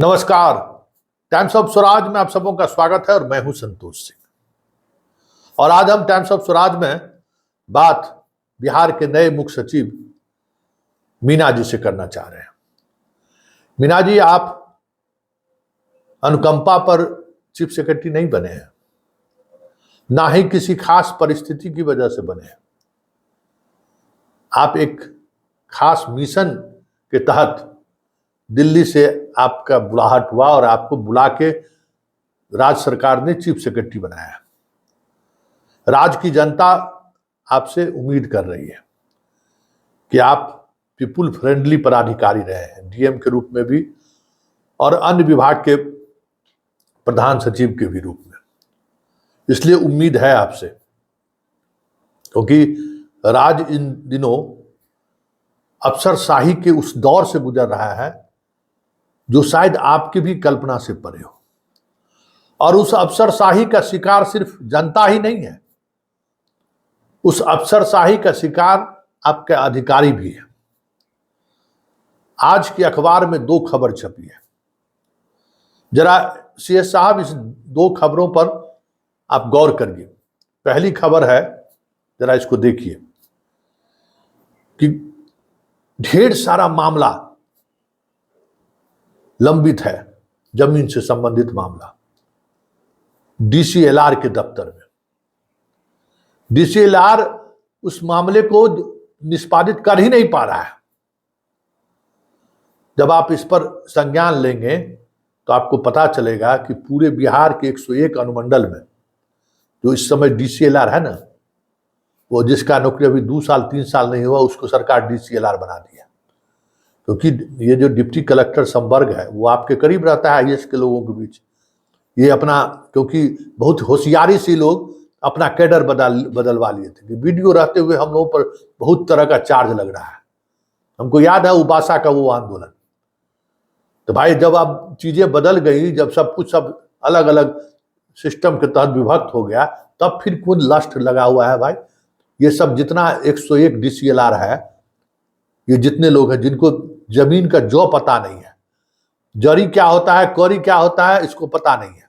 नमस्कार। Times of Swaraj में आप सबों का स्वागत है और मैं हूं संतोष सिंह। और आज हम टाइम्स ऑफ स्वराज में बात बिहार के नए मुख्य सचिव मीना जी से करना चाह रहे हैं। मीना जी, आप अनुकंपा पर चीफ सेक्रेटरी नहीं बने हैं, ना ही किसी खास परिस्थिति की वजह से बने हैं। आप एक खास मिशन के तहत दिल्ली से आपका बुलाहट हुआ और आपको बुला के राज्य सरकार ने चीफ सेक्रेटरी बनाया। राज्य की जनता आपसे उम्मीद कर रही है कि आप पीपुल फ्रेंडली पदाधिकारी रहे हैं, डीएम के रूप में भी और अन्य विभाग के प्रधान सचिव के भी रूप में। इसलिए उम्मीद है आपसे, क्योंकि राज्य इन दिनों अफसरशाही के उस दौर से गुजर रहा है जो शायद आपकी भी कल्पना से परे हो। और उस अफसरशाही का शिकार सिर्फ जनता ही नहीं है, उस अफसरशाही का शिकार आपके अधिकारी भी है। आज के अखबार में 2 खबर छपी है। जरा सीएस साहब, इस 2 खबरों पर आप गौर करिए। पहली खबर है, जरा इसको देखिए कि ढेर सारा मामला लंबित है, जमीन से संबंधित मामला डीसीएलआर के दफ्तर में। डीसीएलआर उस मामले को निष्पादित कर ही नहीं पा रहा है। जब आप इस पर संज्ञान लेंगे तो आपको पता चलेगा कि पूरे बिहार के 101 अनुमंडल में जो इस समय डीसीएलआर है ना, वो जिसका नौकरी अभी 2 साल 3 साल नहीं हुआ, उसको सरकार डीसीएलआर बना दिया। क्योंकि ये जो डिप्टी कलेक्टर संवर्ग है वो आपके करीब रहता है आईएएस के लोगों के बीच। ये अपना, क्योंकि बहुत होशियारी से लोग अपना कैडर बदलवा लिए थे कि वीडियो रहते हुए हम लोगों पर बहुत तरह का चार्ज लग रहा है। हमको याद है उबासा का वो आंदोलन। तो भाई, जब अब चीजें बदल गई, जब सब कुछ सब अलग अलग सिस्टम के तहत विभक्त हो गया, तब फिर कौन लस्ट लगा हुआ है भाई। ये सब जितना 101 डीसीएलआर है, ये जितने लोग हैं जिनको जमीन का जो पता नहीं है, जरी क्या होता है, कौरी क्या होता है, इसको पता नहीं है,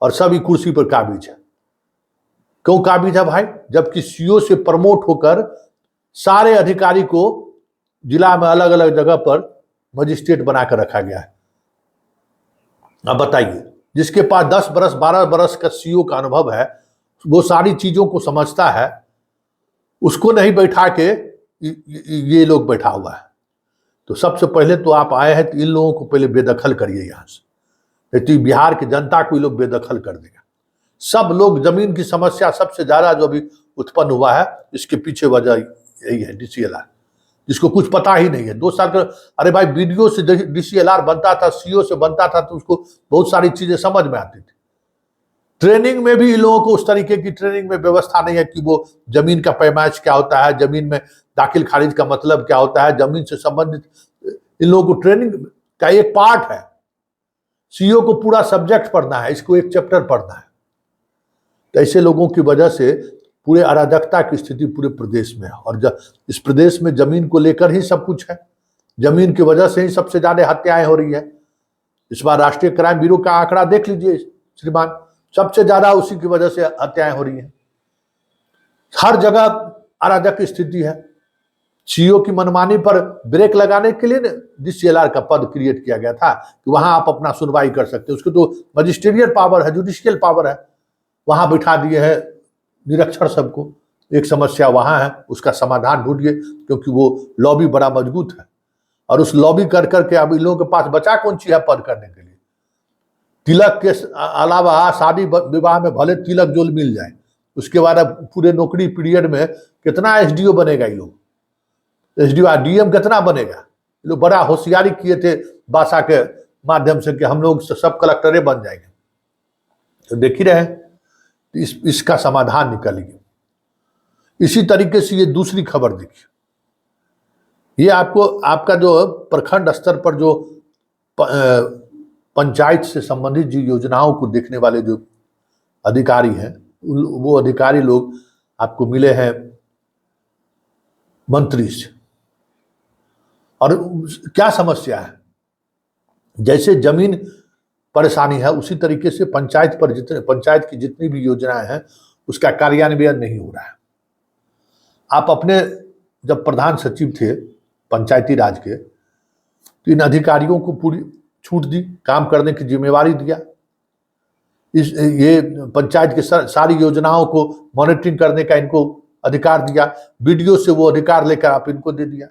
और सभी कुर्सी पर काबिज है। क्यों काबिज है भाई? जबकि सीओ से प्रमोट होकर सारे अधिकारी को जिला में अलग अलग जगह पर मजिस्ट्रेट बनाकर रखा गया है। अब बताइए, जिसके पास 10 बरस 12 बरस का सीओ का अनुभव है, वो सारी चीजों को समझता है, उसको नहीं बैठा के ये लोग बैठा हुआ है। तो सबसे पहले तो आप आए हैं तो इन लोगों को पहले बेदखल करिए यहाँ से, नहीं तो बिहार की जनता को ये लोग बेदखल कर देगा। सब लोग, जमीन की समस्या सबसे ज्यादा जो अभी उत्पन्न हुआ है, इसके पीछे वजह यही है डीसीएलआर, जिसको कुछ पता ही नहीं है। 2 साल का, अरे भाई, वीडियो से डीसीएलआर बनता था, सीओ से बनता था, तो उसको बहुत सारी चीजें समझ में आती थी। ट्रेनिंग में भी इन लोगों को उस तरीके की ट्रेनिंग में व्यवस्था नहीं है कि वो जमीन का पैमाइश क्या होता है, जमीन में दाखिल खारिज का मतलब क्या होता है, जमीन से संबंधित इन लोगों को ट्रेनिंग का एक पार्ट है। सीओ को पूरा सब्जेक्ट पढ़ना है, इसको एक चैप्टर पढ़ना है। तो ऐसे लोगों की वजह से पूरे अराजकता की स्थिति पूरे प्रदेश में है। और इस प्रदेश में जमीन को लेकर ही सब कुछ है। जमीन की वजह से ही सबसे ज्यादा हत्याएं हो रही है। इस बार राष्ट्रीय क्राइम ब्यूरो का आंकड़ा देख लीजिए श्रीमान, सबसे ज्यादा उसी की वजह से हत्याएं हो रही हैं। हर जगह अराजक स्थिति है। सीओ की मनमानी पर ब्रेक लगाने के लिए डीसीएलआर का पद क्रिएट किया गया था कि वहां आप अपना सुनवाई कर सकते हैं। उसकी तो मजिस्ट्रियल पावर है, जुडिशियल पावर है, वहां बिठा दिए है निरक्षर सबको। एक समस्या वहां है, उसका समाधान ढूंढिए, क्योंकि वो लॉबी बड़ा मजबूत है। और उस लॉबी कर करके अब इन लोगों के पास बचा कौन चीज है पद करने के लिए? तिलक के अलावा शादी विवाह में भले तिलक जोल मिल जाए, उसके बाद अब पूरे नौकरी पीरियड में कितना एसडीओ बनेगा ये लोग? एसडीओ डीएम कितना बनेगा? ये लोग बड़ा होशियारी किए थे बासा के माध्यम से कि हम लोग सब कलेक्टरे बन जाएंगे। तो देख ही रहे, इसका समाधान निकालिए। इसी तरीके से ये दूसरी खबर देखिए। ये आपको, आपका जो प्रखंड स्तर पर जो पंचायत से संबंधित जो योजनाओं को देखने वाले जो अधिकारी हैं, वो अधिकारी लोग आपको मिले हैं मंत्री से। और क्या समस्या है? जैसे जमीन परेशानी है उसी तरीके से पंचायत की जितनी भी योजनाएं हैं उसका कार्यान्वयन नहीं हो रहा है। आप अपने जब प्रधान सचिव थे पंचायती राज के, तो इन अधिकारियों को पूरी छूट दी, काम करने की जिम्मेवारी दिया, ये पंचायत की सारी योजनाओं को मॉनिटरिंग करने का इनको अधिकार दिया, वीडियो से वो अधिकार लेकर आप इनको दे दिया।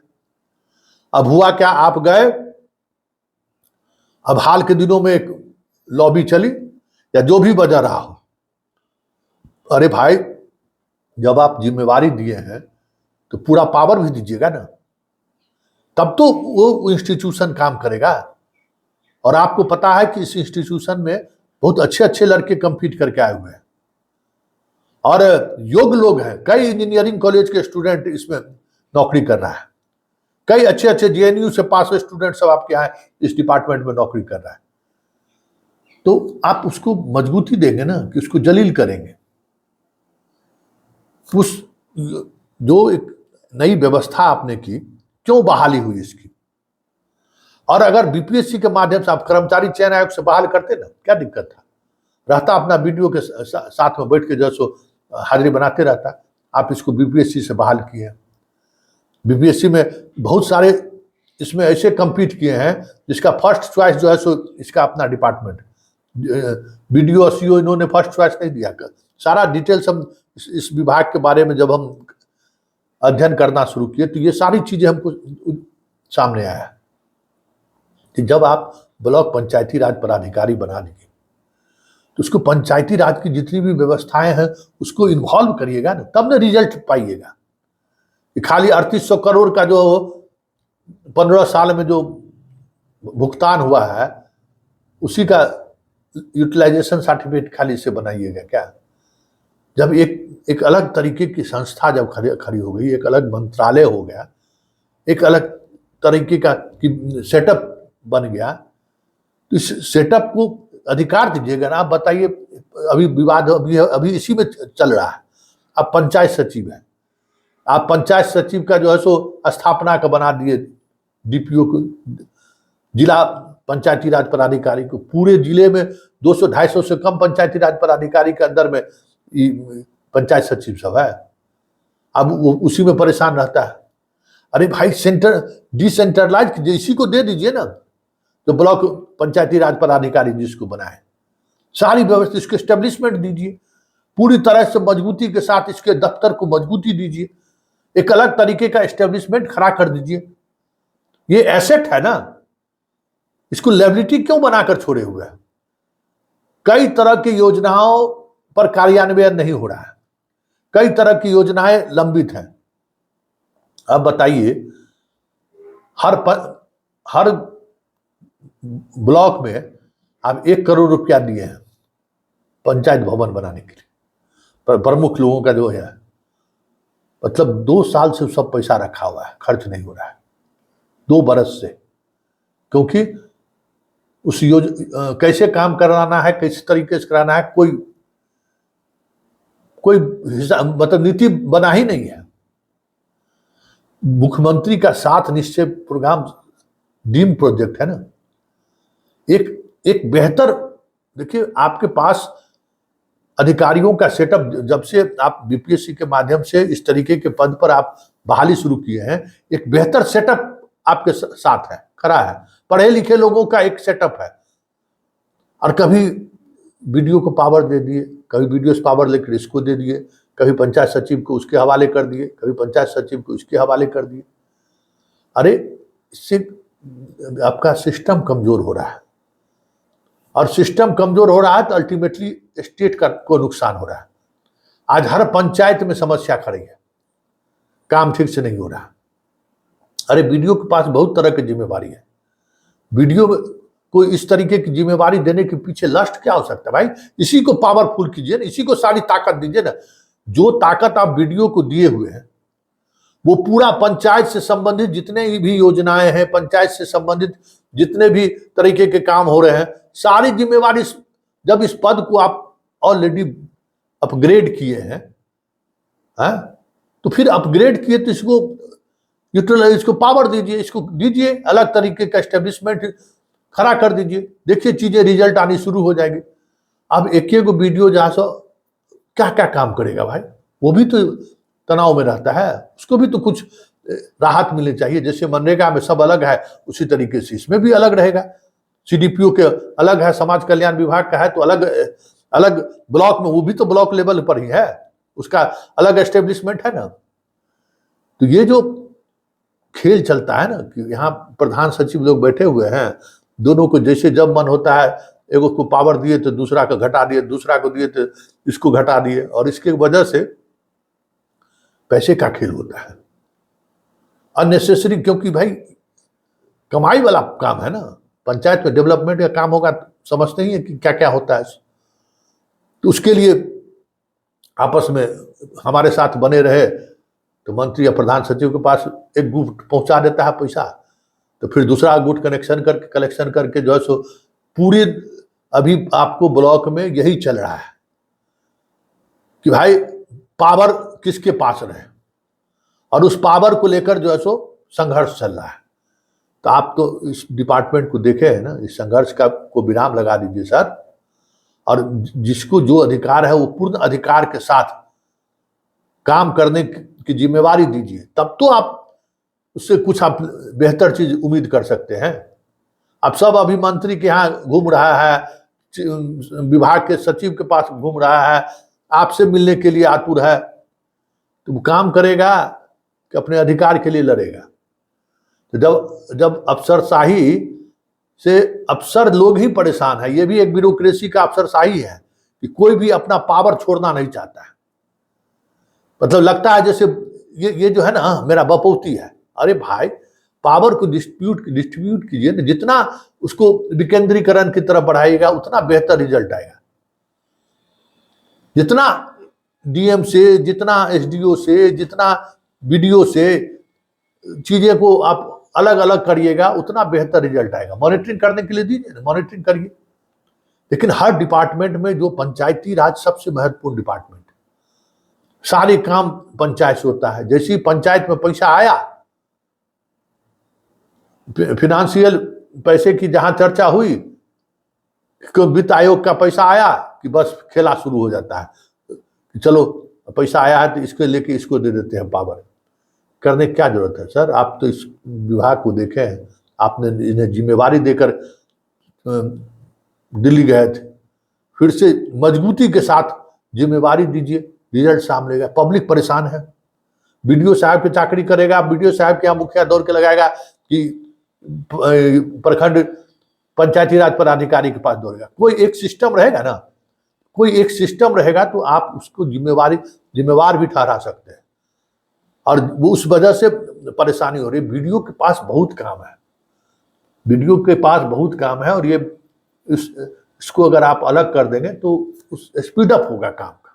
अब हुआ क्या, आप गए, अब हाल के दिनों में एक लॉबी चली या जो भी वजह रहा हो, अरे भाई जब आप जिम्मेवारी दिए हैं तो पूरा पावर भी दीजिएगा ना, तब तो वो इंस्टीट्यूशन काम करेगा। और आपको पता है कि इस इंस्टीट्यूशन में बहुत अच्छे अच्छे लड़के कंपीट करके आए हुए हैं और योग्य लोग हैं। कई इंजीनियरिंग कॉलेज के स्टूडेंट इसमें नौकरी कर रहा है, कई अच्छे अच्छे जेएनयू से पास स्टूडेंट सब आपके यहाँ इस डिपार्टमेंट में नौकरी कर रहा है। तो आप उसको मजबूती देंगे ना कि उसको जलील करेंगे। उस जो एक नई व्यवस्था आपने की, क्यों बहाली हुई इसकी? और अगर बीपीएससी के माध्यम से आप कर्मचारी चयन आयोग से बहाल करते ना, क्या दिक्कत था? रहता अपना वीडियो के साथ में बैठ के जो सो हाजिरी बनाते रहता। आप इसको बीपीएससी से बहाल किए। बीपीएससी में बहुत सारे इसमें ऐसे कंपीट किए हैं जिसका फर्स्ट चॉइस जो है सो इसका अपना डिपार्टमेंट, वीडियो और सीओ इन्होंने फर्स्ट चॉइस नहीं दिया। सारा डिटेल्स हम इस विभाग के बारे में जब हम अध्ययन करना शुरू किए तो ये सारी चीजें हमको सामने आया कि जब आप ब्लॉक पंचायती राज पदाधिकारी बना देंगे तो उसको पंचायती राज की जितनी भी व्यवस्थाएं हैं उसको इन्वॉल्व करिएगा ना, तब ना रिजल्ट पाइएगा। खाली 3800 करोड़ का जो 15 साल में जो भुगतान हुआ है उसी का यूटिलाइजेशन सर्टिफिकेट खाली से बनाइएगा क्या? जब एक अलग तरीके की संस्था जब खड़ी हो गई, एक अलग मंत्रालय हो गया, एक अलग तरीके का सेटअप बन गया, तो इस सेटअप को अधिकार दीजिएगा ना। आप बताइए, अभी विवाद अभी इसी में चल रहा है। अब पंचायत सचिव है, आप पंचायत सचिव का जो है सो स्थापना का बना दिए डीपीओ को, जिला पंचायती राज पदाधिकारी को। पूरे जिले में 200-250 से कम पंचायती राज पदाधिकारी के अंदर में पंचायत सचिव सब है। अब वो उसी में परेशान रहता है। अरे भाई सेंटर डिसेंट्रलाइज इसी को दे दीजिए ना, तो ब्लॉक पंचायती राज पदाधिकारी जिसको बनाए, सारी व्यवस्था इसके एस्टेब्लिशमेंट दीजिए, पूरी तरह से मजबूती के साथ इसके दफ्तर को मजबूती दीजिए, एक अलग तरीके का एस्टेब्लिशमेंट खड़ा कर दीजिए। ये एसेट है ना, इसको लायबिलिटी क्यों बनाकर छोड़े हुए हैं? कई तरह की योजनाओं पर कार्यान्वयन नहीं हो रहा है, कई तरह की योजनाएं लंबित हैं। अब बताइए, हर ब्लॉक में आप 1 करोड़ रुपया दिए हैं पंचायत भवन बनाने के लिए, पर प्रमुख लोगों का जो है, मतलब 2 साल से सब पैसा रखा हुआ है, खर्च नहीं हो रहा है 2 बरस से। क्योंकि उस कैसे काम कराना है, किस तरीके से कराना है, कोई मतलब नीति बना ही नहीं है। मुख्यमंत्री का 7 निश्चय प्रोग्राम डीम प्रोजेक्ट है ना, एक बेहतर, देखिए आपके पास अधिकारियों का सेटअप, जब से आप बीपीएससी के माध्यम से इस तरीके के पद पर आप बहाली शुरू किए हैं, एक बेहतर सेटअप आपके साथ है, खड़ा है, पढ़े लिखे लोगों का एक सेटअप है। और कभी वीडियो को पावर दे दिए, कभी वीडियो से पावर लेकर इसको दे दिए, कभी पंचायत सचिव को उसके हवाले कर दिए, कभी पंचायत सचिव को इसके हवाले कर दिए। अरे इससे आपका सिस्टम कमजोर हो रहा है, और सिस्टम कमजोर हो रहा है तो अल्टीमेटली स्टेट को नुकसान हो रहा है। आज हर पंचायत में समस्या खड़ी है, काम ठीक से नहीं हो रहा। अरे वीडियो के पास बहुत तरह की जिम्मेवारी है, वीडियो को इस तरीके की जिम्मेवारी देने के पीछे लस्ट क्या हो सकता है भाई? इसी को पावरफुल कीजिए ना, इसी को सारी ताकत दीजिए ना। जो ताकत आप वीडियो को दिए हुए हैं वो पूरा पंचायत से संबंधित जितने भी योजनाएं हैं, पंचायत से संबंधित जितने भी तरीके के काम हो रहे हैं, सारी जिम्मेवारी, जब इस पद को आप ऑलरेडी अपग्रेड किए हैं, तो फिर अपग्रेड किए तो इसको पावर दीजिए, इसको दीजिए अलग तरीके का एस्टेब्लिशमेंट खड़ा कर दीजिए, देखिए चीजें रिजल्ट आनी शुरू हो जाएगी। अब एक एक वीडियो जहाँ सो क्या क्या काम करेगा भाई, वो भी तो तनाव में रहता है, उसको भी तो कुछ राहत मिलनी चाहिए। जैसे मनरेगा में सब अलग है, उसी तरीके से इसमें भी अलग रहेगा। सीडीपीओ के अलग है, समाज कल्याण विभाग का है तो अलग अलग ब्लॉक में, वो भी तो ब्लॉक लेवल पर ही है, उसका अलग एस्टेब्लिशमेंट है ना। तो ये जो खेल चलता है ना कि यहाँ प्रधान सचिव लोग बैठे हुए हैं, दोनों को जैसे जब मन होता है, एगो को पावर दिए तो दूसरा को घटा दिए, दूसरा को दिए तो इसको घटा दिए, और इसके वजह से पैसे का खेल होता है अननेसेसरी। क्योंकि भाई कमाई वाला काम है ना, पंचायत में डेवलपमेंट का काम होगा, समझते ही है कि क्या क्या होता है। तो उसके लिए आपस में हमारे साथ बने रहे तो मंत्री या प्रधान सचिव के पास एक गुट पहुंचा देता है पैसा, तो फिर दूसरा गुट कलेक्शन करके जो है सो पूरे, अभी आपको ब्लॉक में यही चल रहा है कि भाई पावर किसके पास रहे, और उस पावर को लेकर जो है सो संघर्ष चल रहा है। तो आप तो इस डिपार्टमेंट को देखे हैं ना, इस संघर्ष का को विराम लगा दीजिए सर, और जिसको जो अधिकार है वो पूर्ण अधिकार के साथ काम करने की जिम्मेवारी दीजिए, तब तो आप उससे कुछ आप बेहतर चीज उम्मीद कर सकते हैं। अब सब अभी मंत्री के यहाँ घूम रहा है, विभाग के सचिव के पास घूम रहा है, आपसे मिलने के लिए आतुर है, तो वो काम करेगा कि अपने अधिकार के लिए लड़ेगा। तो जब अफसरशाही से अफसर लोग ही परेशान है, ये भी एक ब्यूरोक्रेसी का अफसरशाही है कि कोई भी अपना पावर छोड़ना नहीं चाहता है। मतलब लगता है जैसे ये जो है ना मेरा बपौती है। अरे भाई पावर को डिस्ट्रीब्यूट कीजिए, जितना उसको विकेंद्रीकरण की तरफ बढ़ाएगा उतना बेहतर रिजल्ट आएगा। जितना डीएम से, जितना एसडीओ से, जितना बीडीओ से चीजें को आप अलग अलग करिएगा उतना बेहतर रिजल्ट आएगा। मॉनिटरिंग करने के लिए दीजिए ना, मॉनिटरिंग करिए। लेकिन हर डिपार्टमेंट में जो पंचायती राज सबसे महत्वपूर्ण डिपार्टमेंट, सारे काम पंचायत से होता है। जैसे ही पंचायत में पैसा आया, फिनेंशियल पैसे की जहां चर्चा हुई, वित्त आयोग का पैसा आया कि बस खेला शुरू हो जाता है कि चलो पैसा आया है तो इसको लेके इसको दे देते हैं पावर। करने की क्या जरूरत है सर? आप तो इस विभाग को देखें, आपने इन्हें जिम्मेवारी देकर दिल्ली गए थे, फिर से मजबूती के साथ जिम्मेवारी दीजिए, रिजल्ट सामने आएगा। पब्लिक परेशान है, बीडीओ साहब की चाकरी करेगा, बीडीओ साहब के यहाँ मुखिया दौड़ के लगाएगा कि प्रखंड पंचायती राज पदाधिकारी के पास दौड़ेगा। कोई एक सिस्टम रहेगा ना, कोई एक सिस्टम रहेगा तो आप उसको जिम्मेवार भी ठहरा सकते हैं। और वो उस वजह से परेशानी हो रही है। बीडीओ के पास बहुत काम है, बीडीओ के पास बहुत काम है, और ये इसको अगर आप अलग कर देंगे तो स्पीड अप होगा काम का।